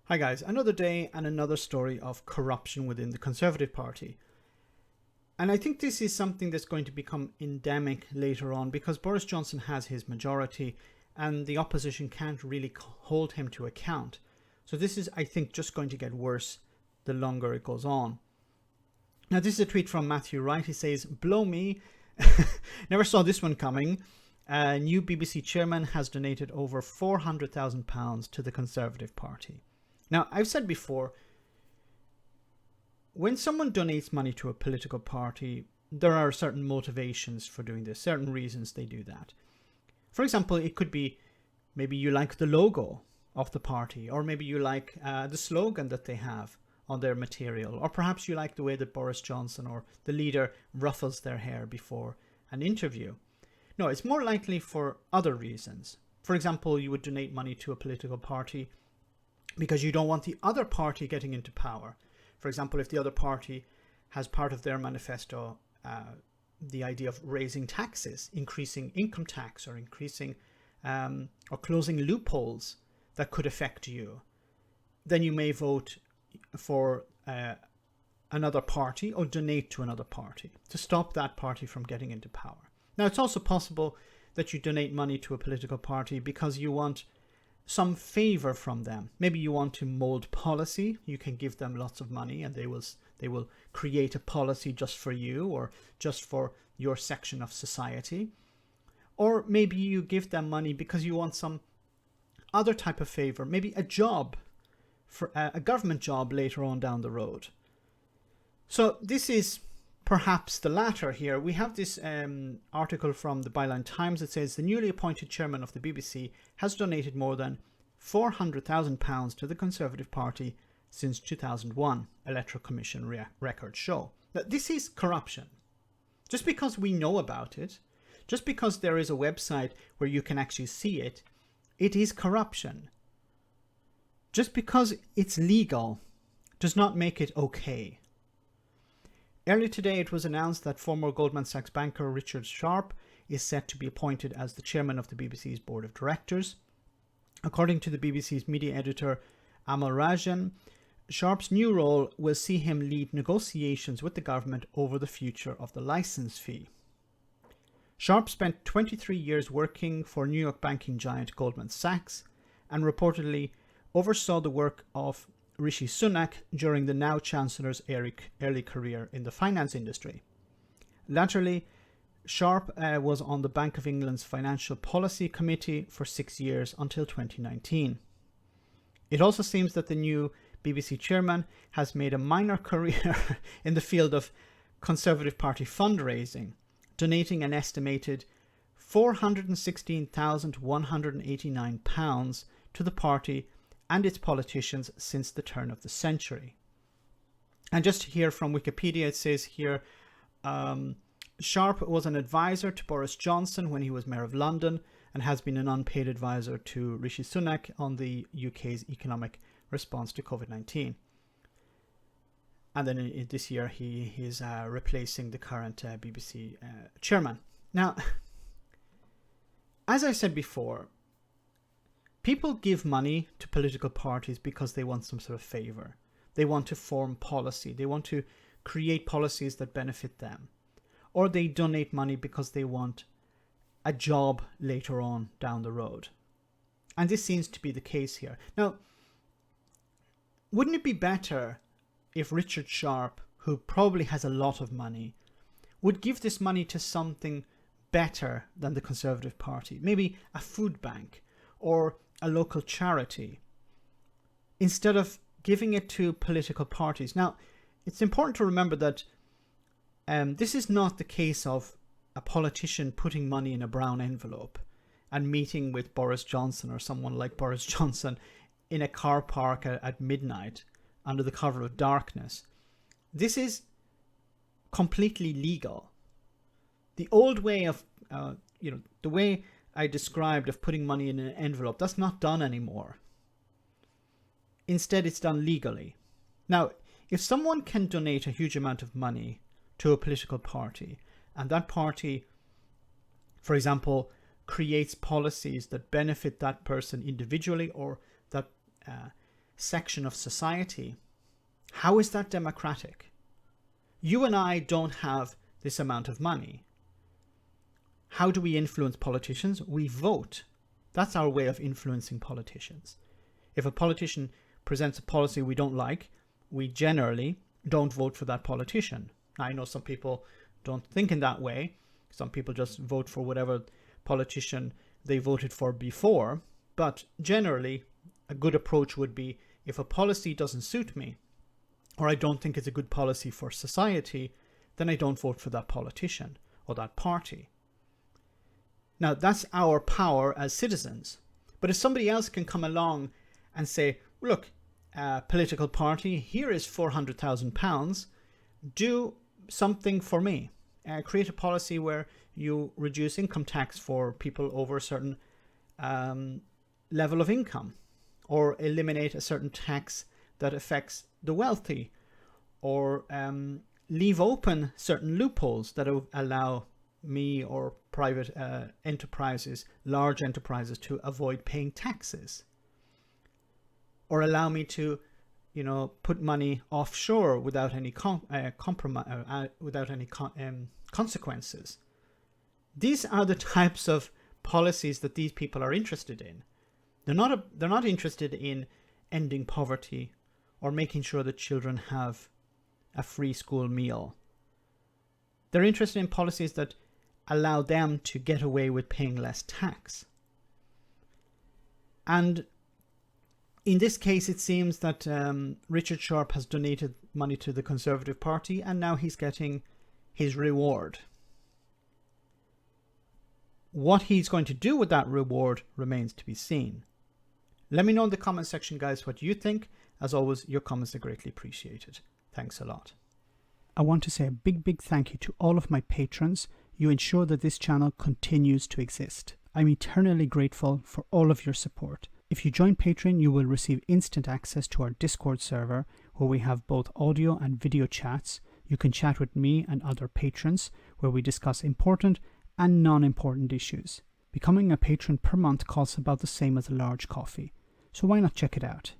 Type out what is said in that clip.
Hi guys, another day and another story of corruption within the Conservative Party. And I think this is something that's going to become endemic later on because Boris Johnson has his majority and the opposition can't really hold him to account. So this is, I think, just going to get worse the longer it goes on. Now this is a tweet from Matthew Wright. He says, "Blow me." Never saw this one coming. A new BBC chairman has donated over £400,000 to the Conservative Party. Now, I've said before, when someone donates money to a political party, there are certain motivations for doing this, certain reasons they do that. For example, it could be maybe you like the logo of the party, or maybe you like the slogan that they have on their material, or perhaps you like the way that Boris Johnson or the leader ruffles their hair before an interview. No, it's more likely for other reasons. For example, you would donate money to a political party because you don't want the other party getting into power. For example, if the other party has part of their manifesto the idea of raising taxes, increasing income tax, or increasing or closing loopholes that could affect you, then you may vote for another party or donate to another party to stop that party from getting into power. Now, it's also possible that you donate money to a political party because you want some favor from them. Maybe you want to mold policy. You can give them lots of money and they will create a policy just for you or just for your section of society. Or maybe you give them money because you want some other type of favor, maybe a job, for a government job later on down the road. So this is perhaps the latter here. We have this article from the Byline Times that says the newly appointed chairman of the BBC has donated more than £400,000 to the Conservative Party since 2001, Electoral Commission records show. Now, this is corruption. Just because we know about it, just because there is a website where you can actually see it, it is corruption. Just because it's legal does not make it okay. Earlier today, it was announced that former Goldman Sachs banker Richard Sharp is set to be appointed as the chairman of the BBC's board of directors. According to the BBC's media editor Amal Rajan, Sharp's new role will see him lead negotiations with the government over the future of the licence fee. Sharp spent 23 years working for New York banking giant Goldman Sachs and reportedly oversaw the work of Rishi Sunak during the now Chancellor's early career in the finance industry. Latterly, Sharp was on the Bank of England's Financial Policy Committee for 6 years until 2019. It also seems that the new BBC chairman has made a minor career in the field of Conservative Party fundraising, donating an estimated £416,189 to the party and its politicians since the turn of the century. And just here from Wikipedia, it says here, Sharp was an advisor to Boris Johnson when he was Mayor of London and has been an unpaid advisor to Rishi Sunak on the UK's economic response to COVID-19. And then this year he is replacing the current BBC chairman. Now, as I said before, people give money to political parties because they want some sort of favor. They want to form policy. They want to create policies that benefit them. Or they donate money because they want a job later on down the road. And this seems to be the case here. Now, wouldn't it be better if Richard Sharp, who probably has a lot of money, would give this money to something better than the Conservative Party? Maybe a food bank or a local charity, instead of giving it to political parties. Now, it's important to remember that this is not the case of a politician putting money in a brown envelope and meeting with Boris Johnson or someone like Boris Johnson in a car park at midnight under the cover of darkness. This is completely legal. The old way of, the way I described of putting money in an envelope, that's not done anymore. Instead, it's done legally. Now, if someone can donate a huge amount of money to a political party, and that party, for example, creates policies that benefit that person individually or that section of society, how is that democratic? You and I don't have this amount of money. How do we influence politicians? We vote. That's our way of influencing politicians. If a politician presents a policy we don't like, we generally don't vote for that politician. Now, I know some people don't think in that way. Some people just vote for whatever politician they voted for before. But generally, a good approach would be, if a policy doesn't suit me, or I don't think it's a good policy for society, then I don't vote for that politician or that party. Now, that's our power as citizens. But if somebody else can come along and say, look, political party, here is £400,000, do something for me. Create a policy where you reduce income tax for people over a certain level of income, or eliminate a certain tax that affects the wealthy, or leave open certain loopholes that allow me or private enterprises, large enterprises, to avoid paying taxes, or allow me to, put money offshore without any consequences. These are the types of policies that these people are interested in. They're not interested in ending poverty or making sure that children have a free school meal. They're interested in policies that allow them to get away with paying less tax. And in this case, it seems that Richard Sharp has donated money to the Conservative Party, and now he's getting his reward. What he's going to do with that reward remains to be seen. Let me know in the comment section, guys, what you think. As always, your comments are greatly appreciated. Thanks a lot. I want to say a big thank you to all of my patrons. You ensure that this channel continues to exist. I'm eternally grateful for all of your support. If you join Patreon, you will receive instant access to our Discord server, where we have both audio and video chats. You can chat with me and other patrons, where we discuss important and non-important issues. Becoming a patron per month costs about the same as a large coffee, so why not check it out?